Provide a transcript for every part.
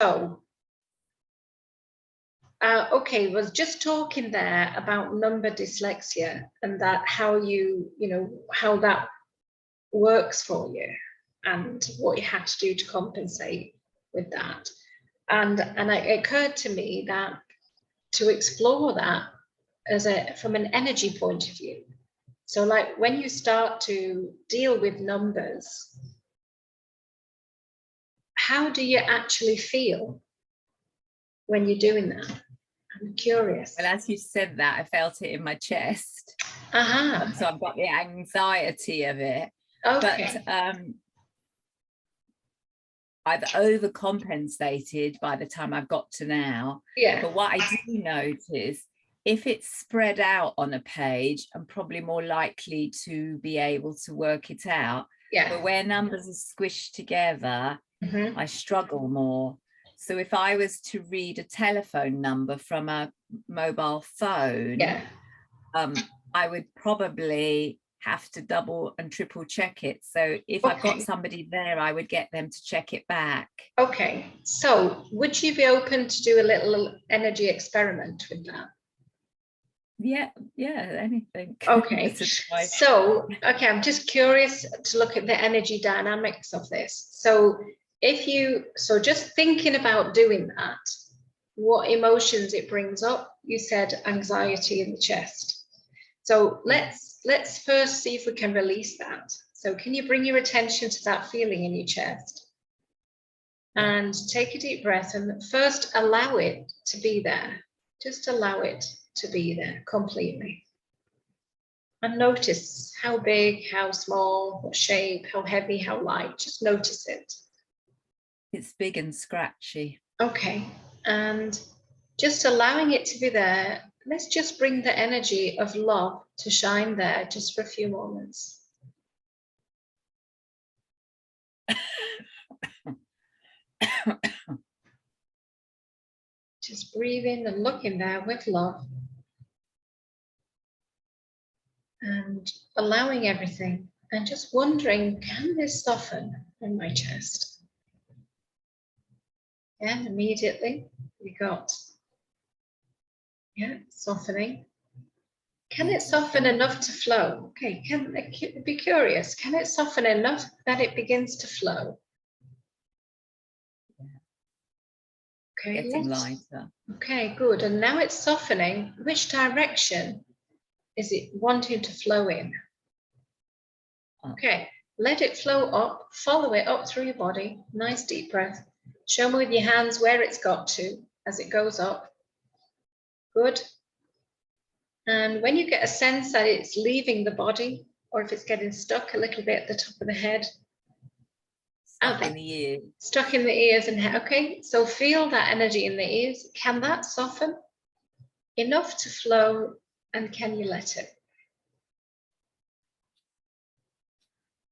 So, okay, was just talking there about number dyslexia and that how how that works for you and what you had to do to compensate with that. And it occurred to me that to explore that from an energy point of view. So like when you start to deal with numbers, how do you actually feel when you're doing that? I'm curious. Well, as you said that, I felt it in my chest. Uh-huh. So I've got the anxiety of it. Okay. But I've overcompensated by the time I've got to now. Yeah. But what I do notice, if it's spread out on a page, I'm probably more likely to be able to work it out. Yeah. But where numbers are squished together, I struggle more. So if I was to read a telephone number from a mobile phone, I would probably have to double and triple check it. So if I've got somebody there, I would get them to check it back. Okay, so would you be open to do a little energy experiment with that? Yeah, anything. Okay, so, okay, I'm just curious to look at the energy dynamics of this. So so just thinking about doing that, what emotions it brings up, you said anxiety in the chest. So let's first see if we can release that. So can you bring your attention to that feeling in your chest? And take a deep breath and first allow it to be there. Just allow it to be there completely. And notice how big, how small, what shape, how heavy, how light. Just notice it. It's big and scratchy. Okay, and just allowing it to be there. Let's just bring the energy of love to shine there just for a few moments. Just breathe in and look in there with love. And allowing everything and just wondering, can this soften in my chest? Yeah, immediately we got, softening. Can it soften enough to flow? Okay, be curious. Can it soften enough that it begins to flow? Okay, getting lighter. Okay, good. And now it's softening. Which direction is it wanting to flow in? Okay, let it flow up, follow it up through your body. Nice deep breath. Show me with your hands where it's got to as it goes up. Good. And when you get a sense that it's leaving the body, or if it's getting stuck a little bit at the top of the head. Stuck in the ears. Stuck in the ears and head. Okay, so feel that energy in the ears. Can that soften enough to flow, and can you let it?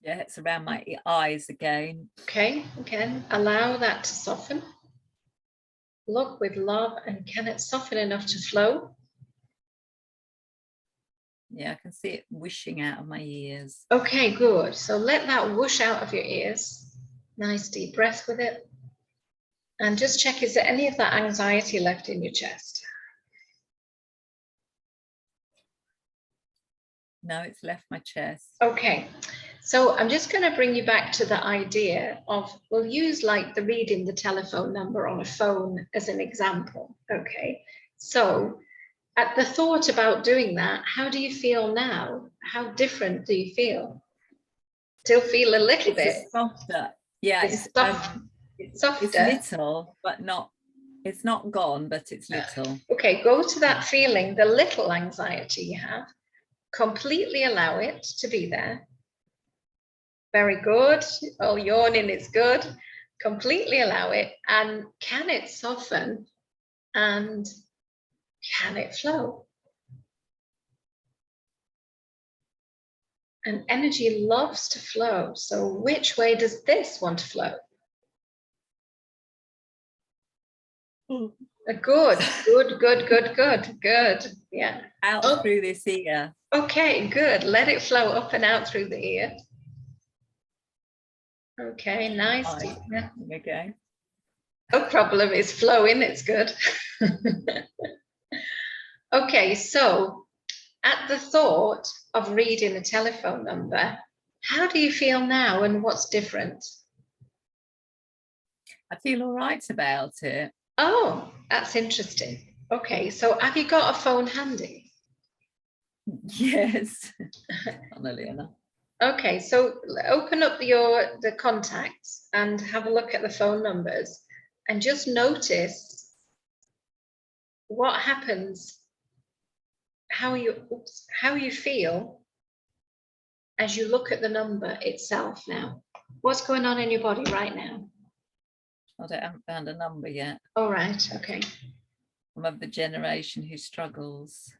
Yeah, it's around my eyes again. Okay, again, allow that to soften. Look with love, and can it soften enough to flow? Yeah, I can see it whooshing out of my ears. Okay, good. So let that whoosh out of your ears. Nice deep breath with it. And just check, is there any of that anxiety left in your chest? No, it's left my chest. Okay, so I'm just going to bring you back to the idea of, we'll use like the reading the telephone number on a phone as an example. Okay, so at the thought about doing that, how do you feel now? How different do you feel? Still feel a little bit softer. Yeah, it's softer. It's little, but not, it's not gone, but it's little. Okay, go to that feeling, the little anxiety you have. Completely allow it to be there. Very good. Oh, yawning is good. Completely allow it. And can it soften? And can it flow? And energy loves to flow. So which way does this want to flow? Good. Yeah. Out through this ear. Okay, good. Let it flow up and out through the ear. Okay, nice. Okay. No problem. It's flowing. It's good. Okay, so at the thought of reading a telephone number, how do you feel now and what's different? I feel all right about it. Oh, that's interesting. Okay, so have you got a phone handy? Yes. Enough. Okay, so open up the contacts and have a look at the phone numbers and just notice what happens, how you feel as you look at the number itself now. What's going on in your body right now? I haven't found a number yet. All right, okay. I'm of the generation who struggles.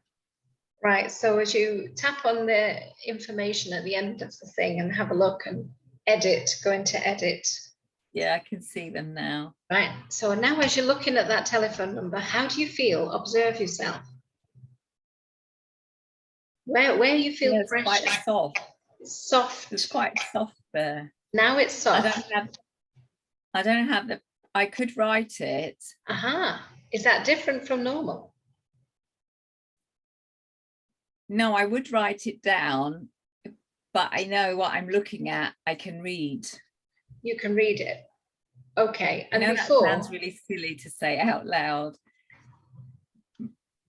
Right, so as you tap on the information at the end of the thing and have a look and edit, go into edit. Yeah, I can see them now. Right, so now as you're looking at that telephone number, how do you feel? Observe yourself. Where you feel pressure? Quite soft. Soft. It's quite soft there. Now it's soft. I don't have the, I could write it. Aha, is that different from normal? No, I would write it down, but I know what I'm looking at, I can read. You can read it. Okay, and before, that sounds really silly to say out loud,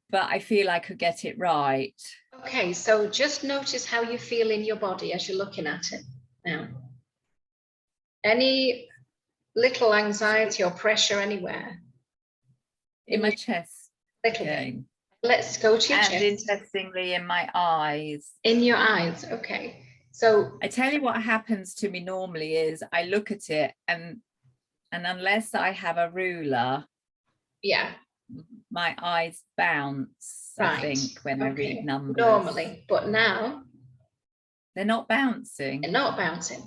but I feel I could get it right. Okay, so just notice how you feel in your body as you're looking at it now. Any little anxiety or pressure anywhere? In my chest. Little bit. Let's go to your chest. And interestingly, in my eyes. In your eyes, okay. So I tell you what happens to me normally is I look at it and unless I have a ruler, yeah, my eyes bounce, right. I think, when I read numbers. Normally, but now they're not bouncing. They're not bouncing.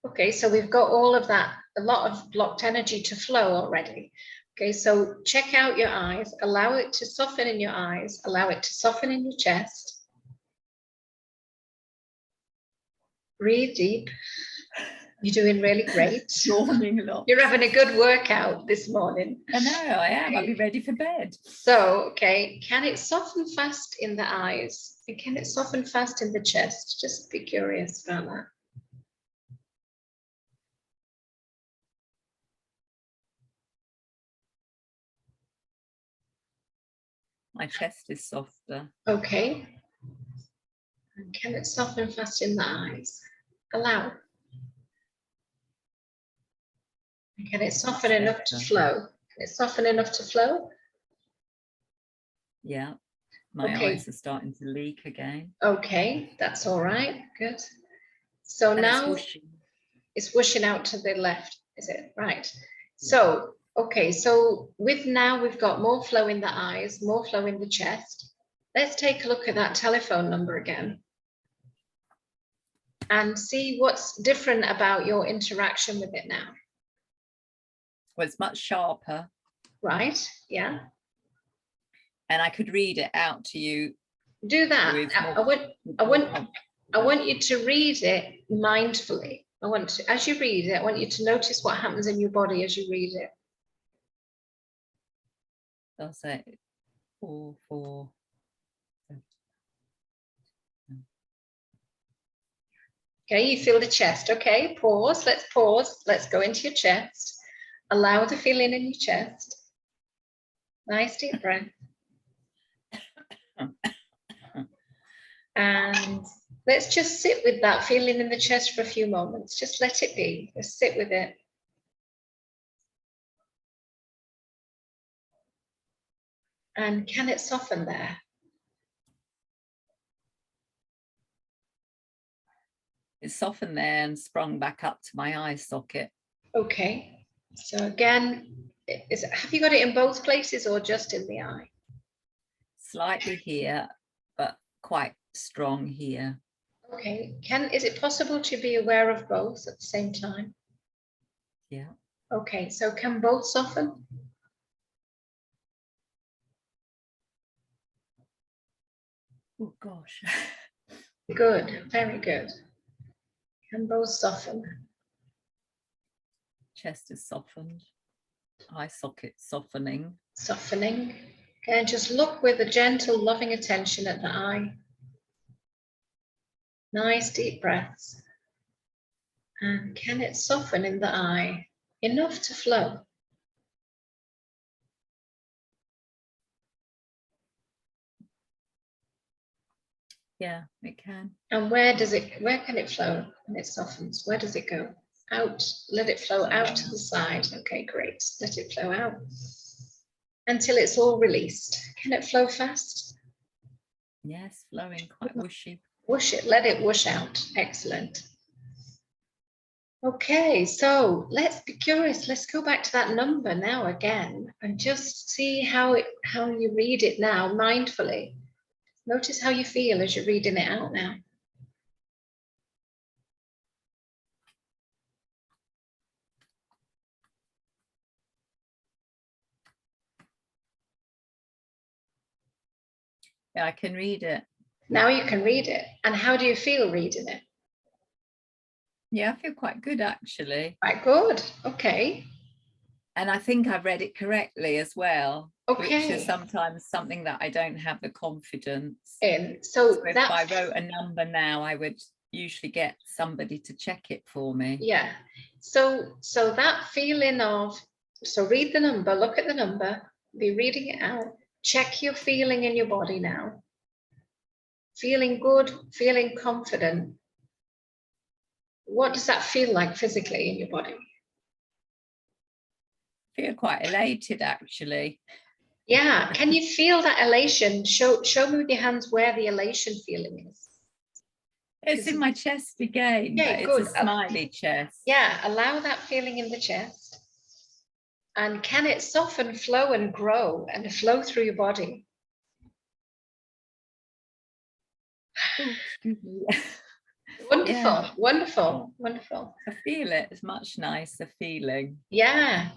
Okay, so we've got all of that, a lot of blocked energy to flow already. Okay, so check out your eyes, allow it to soften in your eyes, allow it to soften in your chest. Breathe deep. You're doing really great. You're having a good workout this morning. I know, I am. I'll be ready for bed. So, okay, can it soften fast in the eyes? And can it soften fast in the chest? Just be curious about that. My chest is softer. Okay. And can it soften fast in the eyes? Allow. And can it soften enough to flow? Can it soften enough to flow? Yeah. My eyes are starting to leak again. Okay, that's all right. Good. So and now it's whooshing out to the left, is it? Right. So, okay, so now we've got more flow in the eyes, more flow in the chest. Let's take a look at that telephone number again and see what's different about your interaction with it now. Well, it's much sharper. Right, yeah. And I could read it out to you. Do that. I want you to read it mindfully. As you read it, I want you to notice what happens in your body as you read it. I'll say 4, 4. Okay, you feel the chest. Okay, pause. Let's pause. Let's go into your chest. Allow the feeling in your chest. Nice deep breath. And let's just sit with that feeling in the chest for a few moments. Just let it be. Just sit with it. And can it soften there? It softened there and sprung back up to my eye socket. Okay. So again, have you got it in both places or just in the eye? Slightly here, but quite strong here. Okay. Is it possible to be aware of both at the same time? Yeah. Okay. So can both soften? Oh gosh. Good. Very good. Can both soften? Chest is softened. eye socket softening. Softening. And just look with a gentle, loving attention at the eye. Nice deep breaths. And can it soften in the eye enough to flow? Yeah, it can. And where can it flow when it softens? Where does it go? Out. Let it flow out to the side. Okay, great. Let it flow out until it's all released. Can it flow fast? Yes, flowing, quite whooshy. Whoosh it, let it whoosh out. Excellent. Okay, so let's be curious. Let's go back to that number now again and just see how you read it now mindfully. Notice how you feel as you're reading it out now. Yeah, I can read it. Now you can read it. And how do you feel reading it? Yeah, I feel quite good, actually. Quite good. Okay. And I think I've read it correctly as well. Okay. Which is sometimes something that I don't have the confidence in. So if I wrote a number now, I would usually get somebody to check it for me. Yeah. So that feeling of, so read the number, look at the number, be reading it out, check your feeling in your body now. Feeling good, feeling confident. What does that feel like physically in your body? I feel quite elated, actually. Yeah. Can you feel that elation? Show me with your hands where the elation feeling is. It's in my chest again, Okay, but it's a smiley chest. Yeah, allow that feeling in the chest. And can it soften, flow, and grow and flow through your body? Oh, excuse me. Wonderful, yeah. Wonderful, wonderful. I feel it. It's much nicer feeling. Yeah.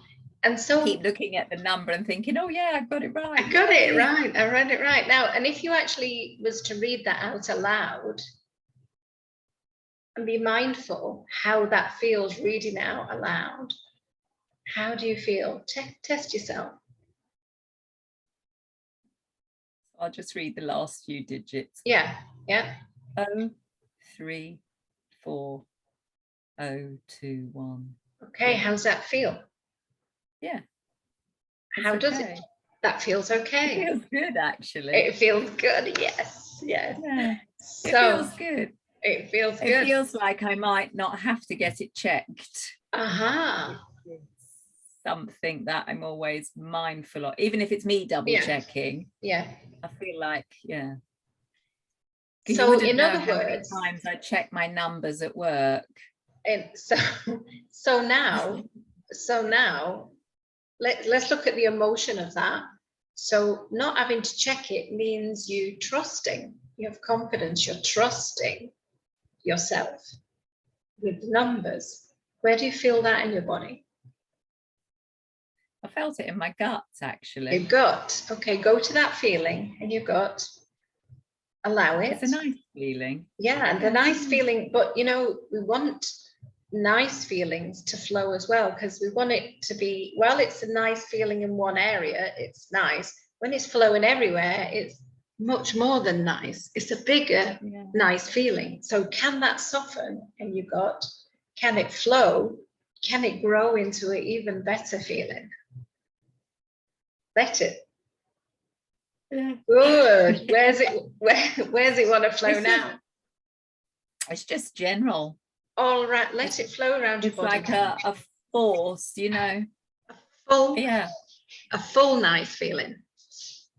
And so I keep looking at the number and thinking, oh yeah, I got it right. I got it right. I read it right. Now, and if you actually was to read that out aloud and be mindful how that feels reading out aloud, how do you feel? Test yourself. I'll just read the last few digits. Yeah, yeah. 034021. Okay, yeah. How's that feel? Yeah. How does it? That feels okay. It feels good, actually. It feels good, yes, yes. Yeah. So, it feels good. It feels good. It feels like I might not have to get it checked. Uh-huh. Something that I'm always mindful of, even if it's me double checking. Yeah. I feel like, yeah. So in other words, how many times I check my numbers at work. And so now let's look at the emotion of that. So not having to check it means you trusting, you have confidence, you're trusting yourself with numbers. Where do you feel that in your body? I felt it in my guts, actually. Your gut. Okay, go to that feeling in your gut. Allow it. It's a nice feeling. Yeah, the nice feeling, but you know, we want nice feelings to flow as well, because we want it to be, well, it's a nice feeling in one area, it's nice. When it's flowing everywhere, it's much more than nice. It's a bigger, nice feeling. So can that soften in your gut? Can it flow? Can it grow into an even better feeling? Let it. Yeah. Good. Where's it want to flow now? It's just general. All right, let it flow around your body. It's like a force, you know. A full nice feeling.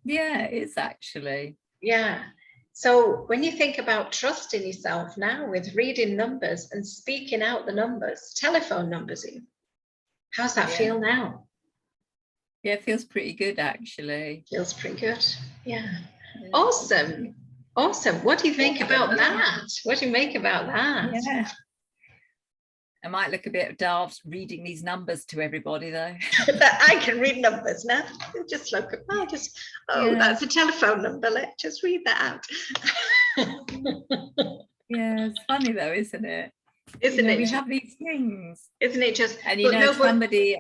Yeah, it is actually. Yeah. So when you think about trusting yourself now with reading numbers and speaking out the numbers, telephone numbers even, how's that feel now? Yeah, it feels pretty good, actually. Feels pretty good. Yeah. Awesome. Awesome. What do you think about that? What do you make about that? Yeah. I might look a bit daft reading these numbers to everybody, though. I can read numbers now. Just look at that's a telephone number. Let's just read that out. Yeah, it's funny though, isn't it? Isn't it? We have these things. Isn't it just? And you know, somebody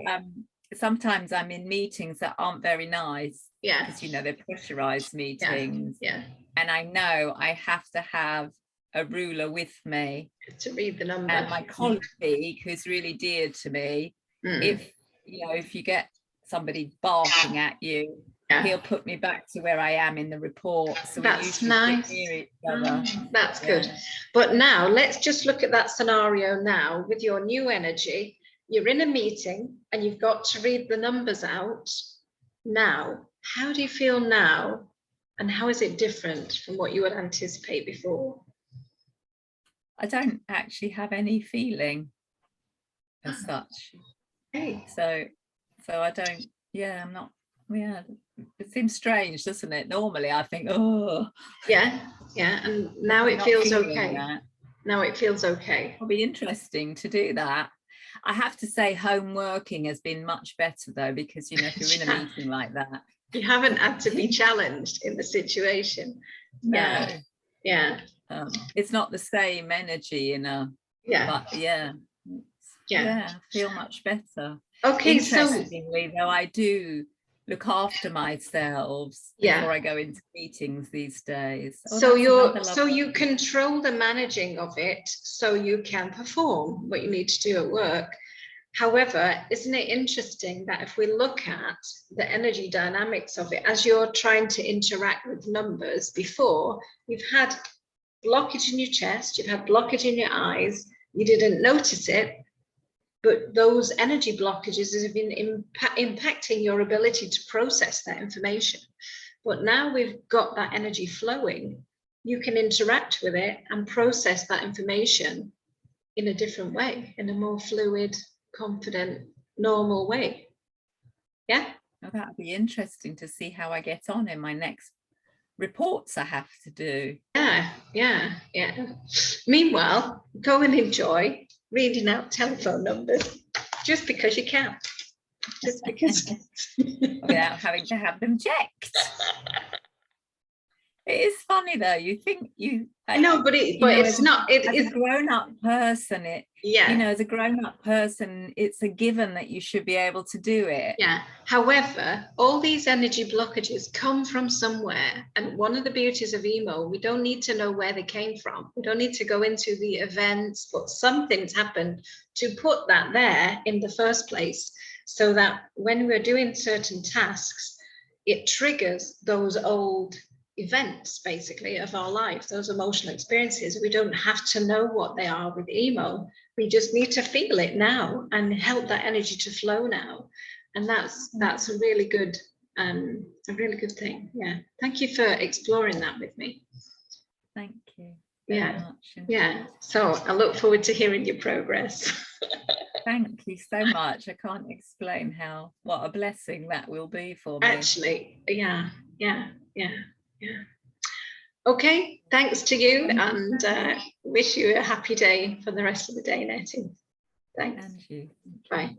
sometimes I'm in meetings that aren't very nice. Yeah. Because, you know, they're pressurized meetings. Yeah. And I know I have to have a ruler with me to read the number. And my colleague, who's really dear to me, if you get somebody barking at you, he'll put me back to where I am in the report. So that's we nice. sit near each other. That's good. But now let's just look at that scenario now with your new energy. You're in a meeting and you've got to read the numbers out. Now, how do you feel now? And how is it different from what you would anticipate before? I don't actually have any feeling as such. Okay. So I don't, I'm not, it seems strange, doesn't it? Normally I think, oh. Yeah, and now it feels okay. Now it feels okay. It'll be interesting to do that. I have to say home working has been much better though, because, you know, if you're in a meeting like that. You haven't had to be challenged in the situation. No. Yeah. It's not the same energy in a, but I feel much better. Okay, interestingly though, I do look after myself before I go into meetings these days. So you control the managing of it so you can perform what you need to do at work. However, isn't it interesting that if we look at the energy dynamics of it, as you're trying to interact with numbers before, you've had blockage in your chest, you've had blockage in your eyes, you didn't notice it, but those energy blockages have been impacting your ability to process that information. But now we've got that energy flowing, you can interact with it and process that information in a different way, in a more fluid, confident, normal way. Yeah. Oh, that would be interesting to see how I get on in my next reports I have to do. Yeah. Meanwhile, go and enjoy reading out telephone numbers just because you can. Just because. Without having to have them checked. It is funny though. You think I know, but it's not. As a grown-up person, as a grown-up person, it's a given that you should be able to do it. Yeah. However, all these energy blockages come from somewhere, and one of the beauties of EMO, we don't need to know where they came from. We don't need to go into the events, but something's happened to put that there in the first place, so that when we're doing certain tasks, it triggers those old events basically of our life, those emotional experiences. We don't have to know what they are with EMO. We just need to feel it now and help that energy to flow now. And that's a really good thing. Yeah. Thank you for exploring that with me. Thank you very much. Yeah. So I look forward to hearing your progress. Thank you so much. I can't explain what a blessing that will be for me. Actually, yeah. Okay, thanks to you, and wish you a happy day for the rest of the day, Nettie. Thanks. And you. Bye.